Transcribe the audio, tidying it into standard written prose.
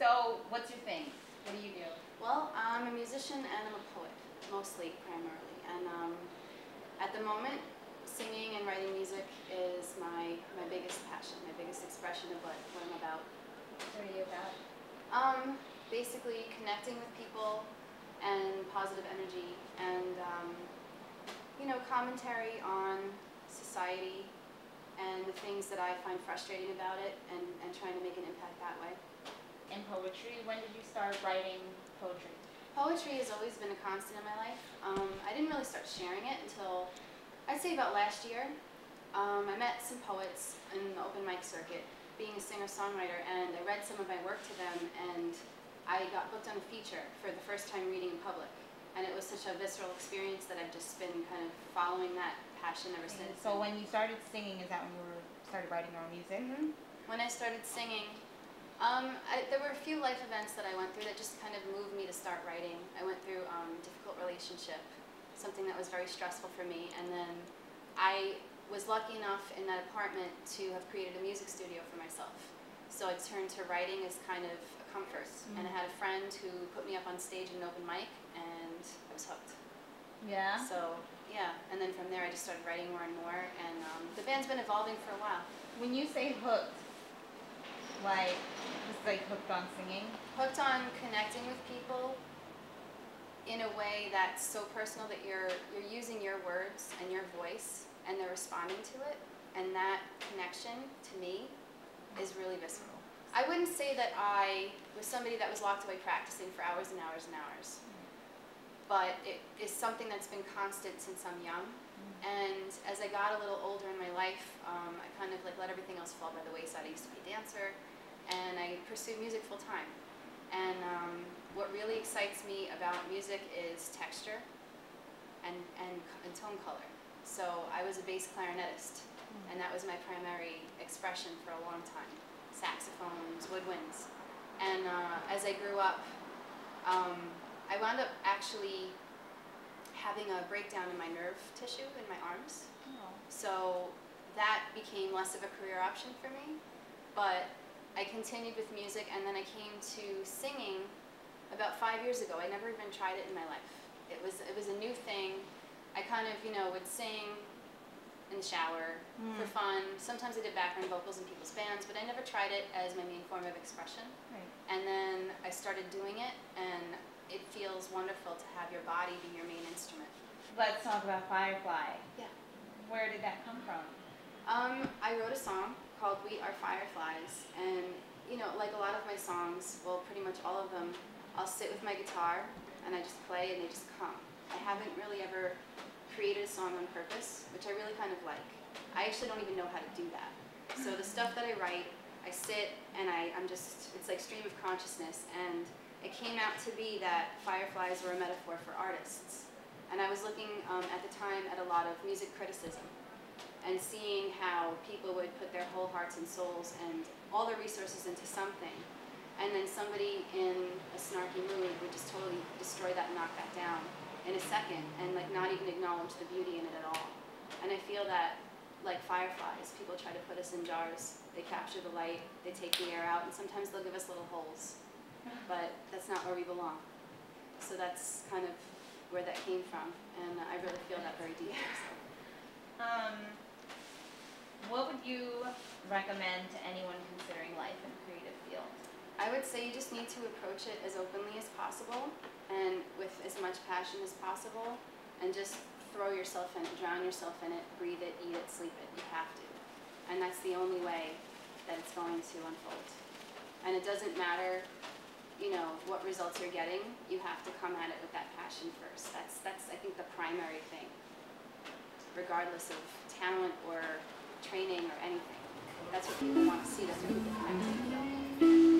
So, what's your thing? What do you do? Well, I'm a musician and I'm a poet, mostly, primarily. And at the moment, singing and writing music is my biggest passion, my biggest expression of what I'm about. What are you about? Basically connecting with people and positive energy and, you know, commentary on society and the things that I find frustrating about it and trying to make an impact that way. And poetry, when did you start writing poetry? Poetry has always been a constant in my life. I didn't really start sharing it until, I'd say about last year. I met some poets in the open mic circuit, being a singer-songwriter, and I read some of my work to them, and I got booked on a feature for the first time reading in public. And it was such a visceral experience that I've just been kind of following that passion ever since. So when you started singing, is that when you started writing your own music? Mm-hmm. When I started singing, there were a few life events that I went through that just kind of moved me to start writing. I went through a difficult relationship, something that was very stressful for me, and then I was lucky enough in that apartment to have created a music studio for myself. So I turned to writing as kind of a comfort, and I had a friend who put me up on stage in an open mic, and I was hooked. Yeah? So, yeah, and then from there I just started writing more and more, and the band's been evolving for a while. When you say hooked, like, just like hooked on singing? Hooked on connecting with people in a way that's so personal that you're using your words and your voice, and they're responding to it, and that connection, to me, is really visceral. I wouldn't say that I was somebody that was locked away practicing for hours and hours and hours, but it is something that's been constant since I'm young, and as I got a little older in my life, I kind of like let everything else fall by the wayside. I used to be a dancer, and I pursued music full time, and what really excites me about music is texture and tone color. So I was a bass clarinetist, and that was my primary expression for a long time. Saxophones, woodwinds. And as I grew up, I wound up actually having a breakdown in my nerve tissue in my arms. Oh. So that became less of a career option for me. But I continued with music, and then I came to singing about 5 years ago. I never even tried it in my life. It was a new thing. I kind of, you know, would sing in the shower for fun. Sometimes I did background vocals in people's bands, but I never tried it as my main form of expression. Right. And then I started doing it, and it feels wonderful to have your body be your main instrument. Let's talk about Firefly. Yeah. Where did that come from? I wrote a song called We Are Fireflies, and you know, like a lot of my songs, well, pretty much all of them, I'll sit with my guitar and I just play and they just come. I haven't really ever created a song on purpose, which I really kind of like. I actually don't even know how to do that. So the stuff that I write, I sit and I'm just, it's like stream of consciousness, and it came out to be that fireflies were a metaphor for artists. And I was looking at the time at a lot of music criticism and seeing how people would put their whole hearts and souls and all their resources into something, and then somebody in a snarky mood would just totally destroy that and knock that down in a second, and like not even acknowledge the beauty in it at all. And I feel that, like fireflies, people try to put us in jars. They capture the light, they take the air out, and sometimes they'll give us little holes. But that's not where we belong. So that's kind of where that came from, and I really feel that very deeply. What would you recommend to anyone considering life in a creative field? I would say you just need to approach it as openly as possible and with as much passion as possible, and just throw yourself in it, drown yourself in it, breathe it, eat it, sleep it. You have to. And that's the only way that it's going to unfold. And it doesn't matter, you know, what results you're getting. You have to come at it with that passion first. That's I think the primary thing, regardless of talent or training or anything. That's what people want to see. That's what people connect to.